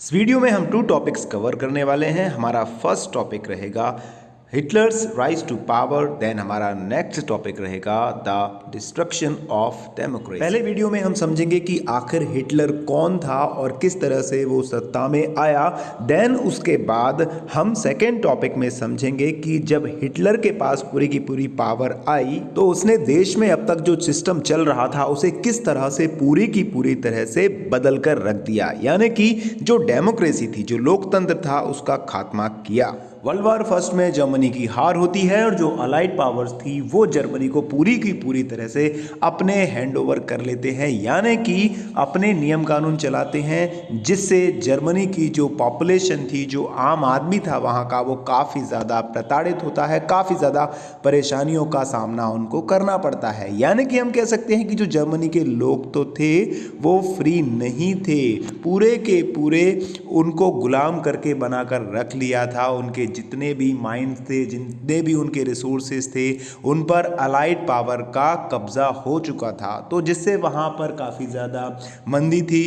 इस वीडियो में हम 2 टॉपिक्स कवर करने वाले हैं। हमारा फर्स्ट टॉपिक रहेगा Hitler's rise to power, then हमारा नेक्स्ट टॉपिक रहेगा द डिस्ट्रक्शन ऑफ डेमोक्रेसी। पहले वीडियो में हम समझेंगे कि आखिर हिटलर कौन था और किस तरह से वो सत्ता में आया। देन उसके बाद हम सेकेंड टॉपिक में समझेंगे कि जब हिटलर के पास पूरी की पूरी पावर आई तो उसने देश में अब तक जो सिस्टम चल रहा था उसे किस तरह से पूरी की पूरी तरह से बदल कर रख दिया, यानी कि जो डेमोक्रेसी थी, जो लोकतंत्र था, उसका खात्मा किया। वर्ल्ड वार फर्स्ट में जर्मनी की हार होती है और जो अलाइड पावर्स थी वो जर्मनी को पूरी की पूरी तरह से अपने हैंडओवर कर लेते हैं, यानी कि अपने नियम कानून चलाते हैं, जिससे जर्मनी की जो पॉपुलेशन थी, जो आम आदमी था वहाँ का, वो काफ़ी ज़्यादा प्रताड़ित होता है, काफ़ी ज़्यादा परेशानियों का सामना उनको करना पड़ता है। यानी कि हम कह सकते हैं कि जो जर्मनी के लोग तो थे वो फ्री नहीं थे, पूरे के पूरे उनको गुलाम करके बनाकर रख लिया था। उनके जितने भी माइंस थे, जितने भी उनके रिसोर्सेज थे, उन पर अलाइड पावर का कब्जा हो चुका था, तो जिससे वहाँ पर काफ़ी ज़्यादा मंदी थी,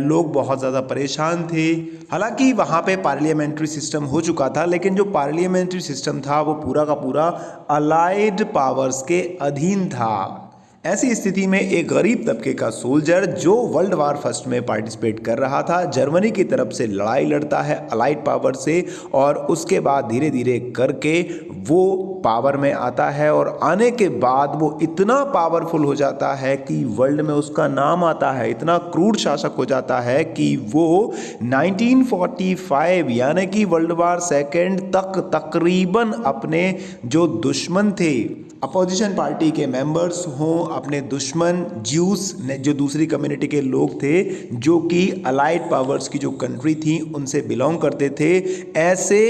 लोग बहुत ज़्यादा परेशान थे। हालांकि वहाँ पे पार्लियामेंट्री सिस्टम हो चुका था, लेकिन जो पार्लियामेंट्री सिस्टम था वो पूरा का पूरा अलाइड पावर्स के अधीन था। ऐसी स्थिति में एक गरीब तबके का सोल्जर जो वर्ल्ड वार फर्स्ट में पार्टिसिपेट कर रहा था, जर्मनी की तरफ से लड़ाई लड़ता है अलाइड पावर से, और उसके बाद धीरे धीरे करके वो पावर में आता है, और आने के बाद वो इतना पावरफुल हो जाता है कि वर्ल्ड में उसका नाम आता है, इतना क्रूर शासक हो जाता है कि वो 1945 यानी कि वर्ल्ड वार सेकेंड तक तकरीबन अपने जो दुश्मन थे, अपोजिशन पार्टी के मेंबर्स हों, अपने दुश्मन ज्यूस ने, जो दूसरी कम्युनिटी के लोग थे, जो कि अलाइड पावर्स की जो कंट्री थी उनसे बिलोंग करते थे, ऐसे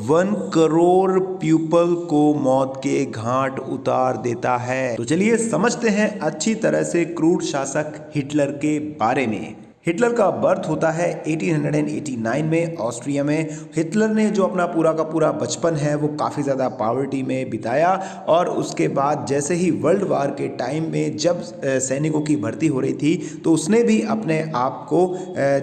1 करोड़ पीपल को मौत के घाट उतार देता है। तो चलिए समझते हैं अच्छी तरह से क्रूर शासक हिटलर के बारे में। हिटलर का बर्थ होता है 1889 में ऑस्ट्रिया में। हिटलर ने जो अपना पूरा का पूरा बचपन है वो काफ़ी ज़्यादा पॉवर्टी में बिताया, और उसके बाद जैसे ही वर्ल्ड वार के टाइम में जब सैनिकों की भर्ती हो रही थी तो उसने भी अपने आप को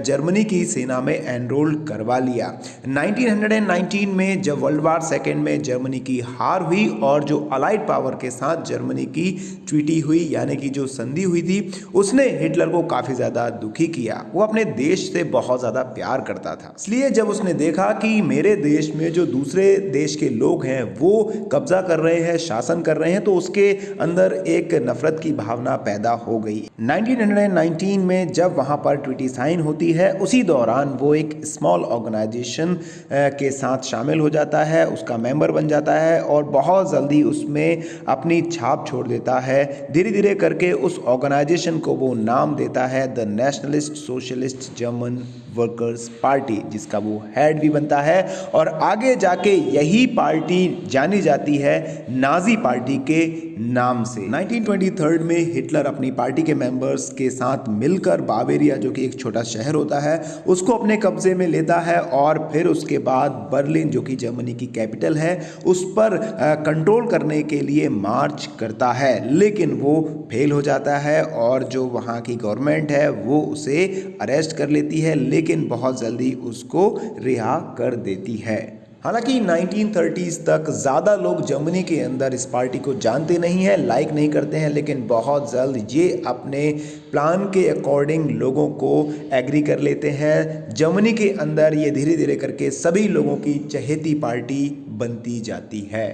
जर्मनी की सेना में एनरोल करवा लिया। 1919 में जब वर्ल्ड वार सेकेंड में जर्मनी की हार हुई और जो अलाइड पावर के साथ जर्मनी की ट्रीटी हुई, यानी कि जो संधि हुई थी, उसने हिटलर को काफ़ी ज़्यादा दुखी किया। वो अपने देश से बहुत ज़्यादा प्यार करता था, इसलिए जब उसने देखा कि मेरे देश में जो दूसरे देश के लोग हैं वो कब्जा कर रहे हैं, शासन कर रहे हैं, तो उसके अंदर एक नफरत की भावना पैदा हो गई। 1919 में जब वहाँ पर ट्रीटी साइन होती है, उसी दौरान वो एक स्मॉल ऑर्गेनाइजेशन के साथ शामिल हो जाता है, उसका मेंबर बन जाता है, और बहुत जल्दी उसमें अपनी छाप छोड़ देता है। धीरे धीरे करके उस ऑर्गेनाइजेशन को वो नाम देता है the nationalist socialist German workers party, जिसका वो हेड भी बनता है, और आगे जाके यही पार्टी जानी जाती है नाजी पार्टी के नाम से। 1923 में हिटलर अपनी पार्टी के मेंबर्स के साथ मिलकर बावेरिया, जो कि एक छोटा शहर होता है, उसको अपने कब्जे में लेता है, और फिर उसके बाद बर्लिन, जो कि जर्मनी की कैपिटल है, उस पर कंट्रोल करने के लिए मार्च करता है, लेकिन वो फेल हो जाता है, और जो वहाँ की गवर्नमेंट है वो उसे अरेस्ट कर लेती है, लेकिन बहुत जल्दी उसको रिहा कर देती है। हालांकि 1930s तक ज़्यादा लोग जर्मनी के अंदर इस पार्टी को जानते नहीं हैं, लाइक नहीं करते हैं, लेकिन बहुत जल्द ये अपने प्लान के अकॉर्डिंग लोगों को एग्री कर लेते हैं। जर्मनी के अंदर ये धीरे धीरे करके सभी लोगों की चहेती पार्टी बनती जाती है।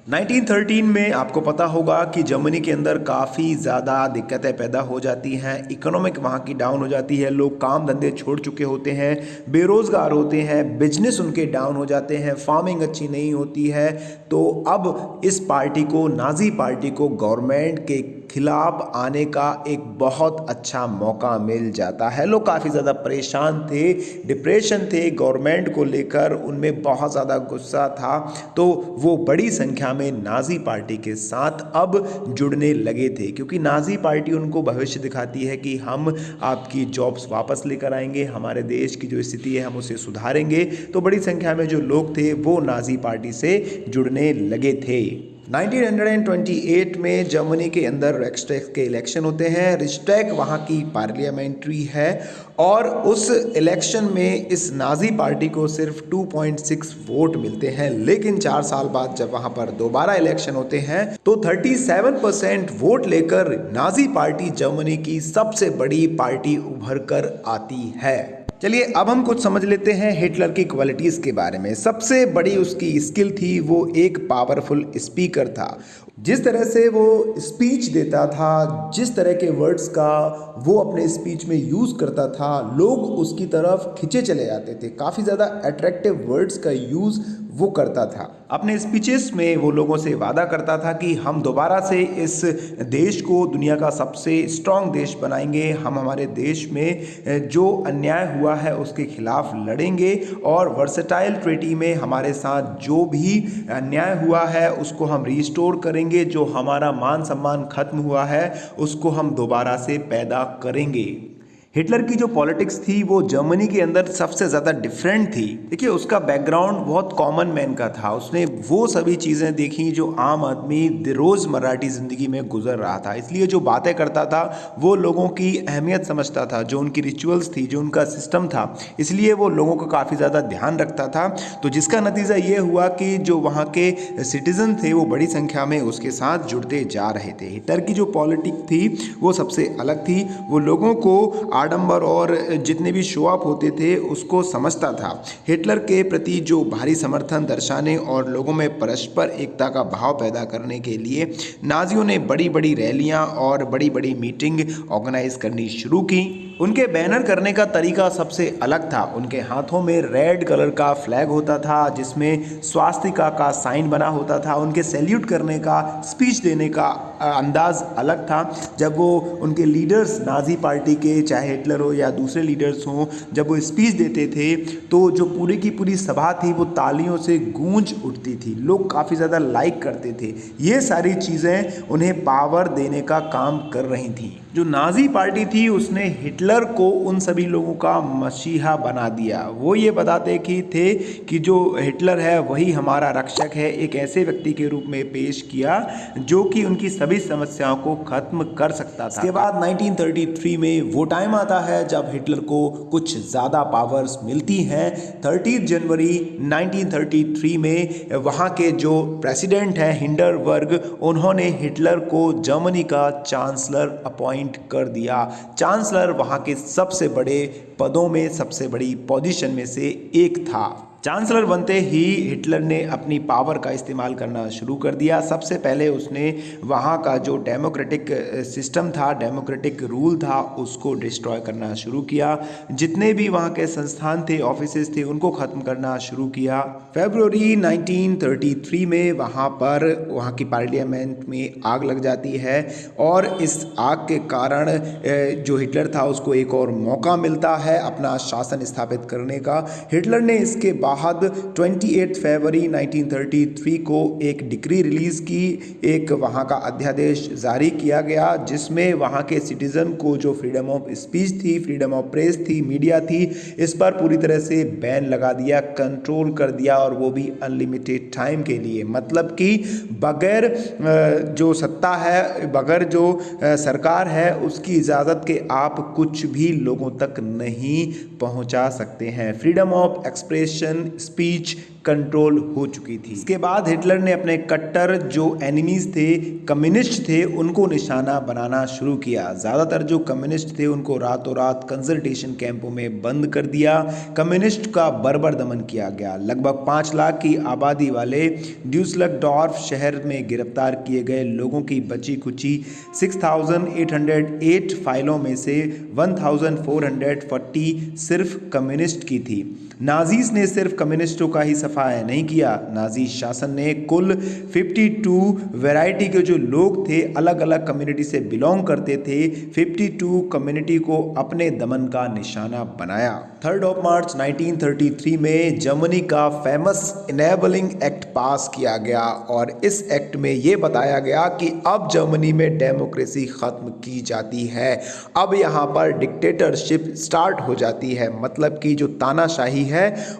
1913 में आपको पता होगा कि जर्मनी के अंदर काफ़ी ज़्यादा दिक्कतें पैदा हो जाती हैं, इकोनॉमिक वहाँ की डाउन हो जाती है, लोग काम धंधे छोड़ चुके होते हैं, बेरोज़गार होते हैं, बिजनेस उनके डाउन हो जाते हैं, फार्मिंग अच्छी नहीं होती है। तो अब इस पार्टी को, नाजी पार्टी को, गवर्नमेंट के खिलाफ आने का एक बहुत अच्छा मौका मिल जाता है। लोग काफ़ी ज़्यादा परेशान थे, डिप्रेशन थे गवर्नमेंट को लेकर, उनमें बहुत ज़्यादा गुस्सा था, तो वो बड़ी संख्या में नाजी पार्टी के साथ अब जुड़ने लगे थे, क्योंकि नाजी पार्टी उनको भविष्य दिखाती है कि हम आपकी जॉब्स वापस लेकर आएंगे, हमारे देश की जो स्थिति है हम उसे सुधारेंगे। तो बड़ी संख्या में जो लोग थे वो नाजी पार्टी से जुड़ने लगे थे। 1928 में जर्मनी के अंदर रिक्सटैग के इलेक्शन होते हैं। रिक्सटैग वहाँ की पार्लियामेंट्री है और उस इलेक्शन में इस नाजी पार्टी को सिर्फ 2.6 वोट मिलते हैं, लेकिन 4 साल बाद जब वहाँ पर दोबारा इलेक्शन होते हैं तो 37% वोट लेकर नाजी पार्टी जर्मनी की सबसे बड़ी पार्टी उभर कर आती है। चलिए अब हम कुछ समझ लेते हैं हिटलर की क्वालिटीज़ के बारे में। सबसे बड़ी उसकी स्किल थी, वो एक पावरफुल स्पीकर था। जिस तरह से वो स्पीच देता था, जिस तरह के वर्ड्स का वो अपने स्पीच में यूज़ करता था, लोग उसकी तरफ खिंचे चले जाते थे। काफ़ी ज़्यादा अट्रैक्टिव वर्ड्स का यूज़ वो करता था। अपने स्पीचेस में वो लोगों से वादा करता था कि हम दोबारा से इस देश को दुनिया का सबसे स्ट्रांग देश बनाएंगे, हम हमारे देश में जो अन्याय हुआ है उसके खिलाफ लड़ेंगे और वर्सेटाइल ट्रीटी में हमारे साथ जो भी अन्याय हुआ है उसको हम रिस्टोर करेंगे, जो हमारा मान सम्मान खत्म हुआ है उसको हम दोबारा से पैदा करेंगे। हिटलर की जो पॉलिटिक्स थी वो जर्मनी के अंदर सबसे ज़्यादा डिफरेंट थी। देखिए उसका बैकग्राउंड बहुत कॉमन मैन का था। उसने वो सभी चीज़ें देखी जो आम आदमी रोज़मर्रा की ज़िंदगी में गुजर रहा था, इसलिए जो बातें करता था वो लोगों की अहमियत समझता था, जो उनकी रिचुअल्स थी, जो उनका सिस्टम था, इसलिए वो लोगों का काफ़ी ज़्यादा ध्यान रखता था। तो जिसका नतीजा ये हुआ कि जो वहाँ के सिटीज़न थे वो बड़ी संख्या में उसके साथ जुड़ते जा रहे थे। हिटलर की जो पॉलिटिक्स थी वो सबसे अलग थी। वो लोगों को आडंबर और जितने भी शो ऑफ होते थे उसको समझता था। हिटलर के प्रति जो भारी समर्थन दर्शाने और लोगों में परस्पर एकता का भाव पैदा करने के लिए नाजियों ने बड़ी बड़ी रैलियां और बड़ी बड़ी मीटिंग ऑर्गेनाइज करनी शुरू की। उनके बैनर करने का तरीका सबसे अलग था। उनके हाथों में रेड कलर का फ्लैग होता था जिसमें स्वास्तिका का साइन बना होता था। उनके सैल्यूट करने का, स्पीच देने का अंदाज अलग था। जब वो उनके लीडर्स, नाजी पार्टी के, चाहे हिटलर हो या दूसरे लीडर्स हों, जब वो स्पीच देते थे तो जो पूरी की पूरी सभा थी वो तालियों से गूंज उठती थी। लोग काफ़ी ज़्यादा लाइक करते थे। ये सारी चीज़ें उन्हें पावर देने का काम कर रही थी। जो नाजी पार्टी थी उसने हिटलर को उन सभी लोगों का मसीहा बना दिया। वो ये बताते थे कि जो हिटलर है वही हमारा रक्षक है। एक ऐसे व्यक्ति के रूप में पेश किया जो कि उनकी सभी समस्याओं को खत्म कर सकता था। इसके बाद 1933 में वो टाइम आता है जब हिटलर को कुछ ज़्यादा पावर्स मिलती हैं। 30 जनवरी 1933 में वहाँ के जो प्रेसिडेंट हैं हिंडरबर्ग, उन्होंने हिटलर को जर्मनी का चांसलर अपॉइंट कर दिया। चांसलर वहां के सबसे बड़े पदों में, सबसे बड़ी पोजीशन में से एक था। चांसलर बनते ही हिटलर ने अपनी पावर का इस्तेमाल करना शुरू कर दिया। सबसे पहले उसने वहाँ का जो डेमोक्रेटिक सिस्टम था, डेमोक्रेटिक रूल था, उसको डिस्ट्रॉय करना शुरू किया। जितने भी वहाँ के संस्थान थे, ऑफिसेज थे, उनको ख़त्म करना शुरू किया। फरवरी 1933 में वहाँ की पार्लियामेंट में आग लग जाती है और इस आग के कारण जो हिटलर था उसको एक और मौका मिलता है अपना शासन स्थापित करने का। हिटलर ने इसके बाद 28 फरवरी 1933 को एक डिक्री रिलीज़ की, एक वहाँ का अध्यादेश जारी किया गया जिसमें वहाँ के सिटीज़न को जो फ्रीडम ऑफ स्पीच थी, फ्रीडम ऑफ प्रेस थी, मीडिया थी, इस पर पूरी तरह से बैन लगा दिया, कंट्रोल कर दिया, और वो भी अनलिमिटेड टाइम के लिए। मतलब कि बगैर जो सत्ता है, बगैर जो सरकार है उसकी इजाज़त के आप कुछ भी लोगों तक नहीं पहुंचा सकते हैं। Freedom of expression, speech control हो चुकी थी। इसके बाद हिटलर ने अपने कट्टर जो एनिमीज थे, कम्युनिस्ट थे, उनको निशाना बनाना शुरू किया। ज़्यादातर जो कम्युनिस्ट थे उनको रातों रात कंसंट्रेशन कैंपों में बंद कर दिया। कम्युनिस्ट का बर्बर दमन किया गया। लगभग 5 लाख की आबादी वाले ड्यूसलडॉर्फ शहर में गिरफ्तार किए गए लोगों की बची खुची 6,808 फाइलों में से 1,440 सिर्फ कम्युनिस्ट की थी। नाजीज ने सिर्फ कम्युनिस्टों का ही सफाया नहीं किया। नाजी शासन ने कुल 52 वैरायटी के जो लोग थे, अलग अलग कम्युनिटी से बिलोंग करते थे, 52 कम्युनिटी को अपने दमन का निशाना बनाया। 3 मार्च 1933 में जर्मनी का फेमस इनेबलिंग एक्ट पास किया गया और इस एक्ट में ये बताया गया कि अब जर्मनी में डेमोक्रेसी खत्म की जाती है। अब यहाँ पर डिक्टेटरशिप स्टार्ट हो जाती है। मतलब कि जो तानाशाही है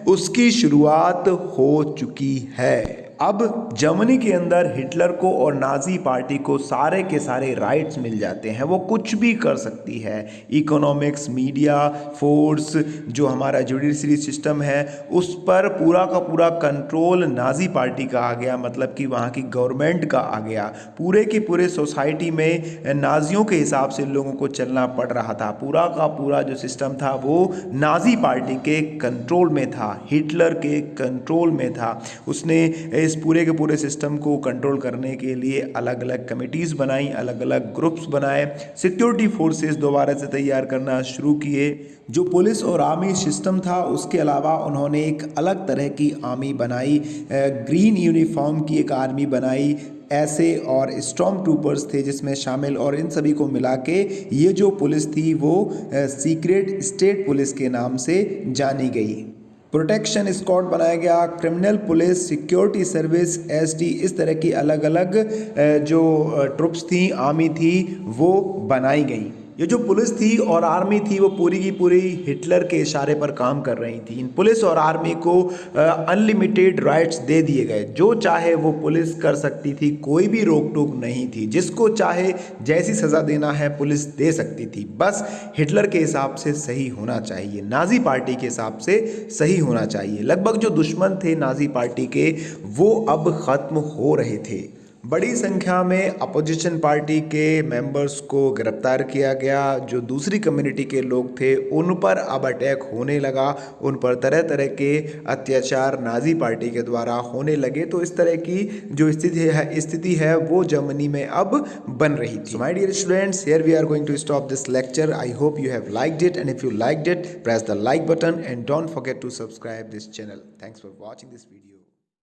उसकी शुरुआत हो चुकी है। अब जर्मनी के अंदर हिटलर को और नाजी पार्टी को सारे के सारे राइट्स मिल जाते हैं, वो कुछ भी कर सकती है। इकोनॉमिक्स, मीडिया, फोर्स, जो हमारा जुडिशरी सिस्टम है उस पर पूरा का पूरा कंट्रोल नाजी पार्टी का आ गया, मतलब कि वहाँ की गवर्नमेंट का आ गया। पूरे की पूरे सोसाइटी में नाजियों के हिसाब से लोगों को चलना पड़ रहा था। पूरा का पूरा जो सिस्टम था वो नाजी पार्टी के कंट्रोल में था, हिटलर के कंट्रोल में था। उसने इस पूरे के पूरे सिस्टम को कंट्रोल करने के लिए अलग अलग कमिटीज़ बनाई, अलग अलग ग्रुप्स बनाए, सिक्योरिटी फोर्सेस दोबारा से तैयार करना शुरू किए। जो पुलिस और आर्मी सिस्टम था उसके अलावा उन्होंने एक अलग तरह की आर्मी बनाई, ग्रीन यूनिफॉर्म की एक आर्मी बनाई। ऐसे और स्टॉर्म ट्रूपर्स थे जिसमें शामिल, और इन सभी को मिला के ये जो पुलिस थी वो सीक्रेट स्टेट पुलिस के नाम से जानी गई। प्रोटेक्शन स्क्वाड बनाया गया, criminal police, security service, SD, इस तरह की अलग अलग जो ट्रुप्स थी, आर्मी थी, वो बनाई गई। ये जो पुलिस थी और आर्मी थी वो पूरी की पूरी हिटलर के इशारे पर काम कर रही थी। इन पुलिस और आर्मी को अनलिमिटेड राइट्स दे दिए गए, जो चाहे वो पुलिस कर सकती थी, कोई भी रोक टोक नहीं थी। जिसको चाहे जैसी सज़ा देना है पुलिस दे सकती थी, बस हिटलर के हिसाब से सही होना चाहिए, नाजी पार्टी के हिसाब से सही होना चाहिए। लगभग जो दुश्मन थे नाजी पार्टी के वो अब ख़त्म हो रहे थे। बड़ी संख्या में अपोजिशन पार्टी के मेंबर्स को गिरफ्तार किया गया। जो दूसरी कम्युनिटी के लोग थे उन पर अब अटैक होने लगा, उन पर तरह तरह के अत्याचार नाजी पार्टी के द्वारा होने लगे। तो इस तरह की जो स्थिति है वो जर्मनी में अब बन रही थी। My dear students, here we are going to stop this lecture. I hope you have liked it, and if you liked it, press the like button and don't forget to subscribe this channel. Thanks for watching this video.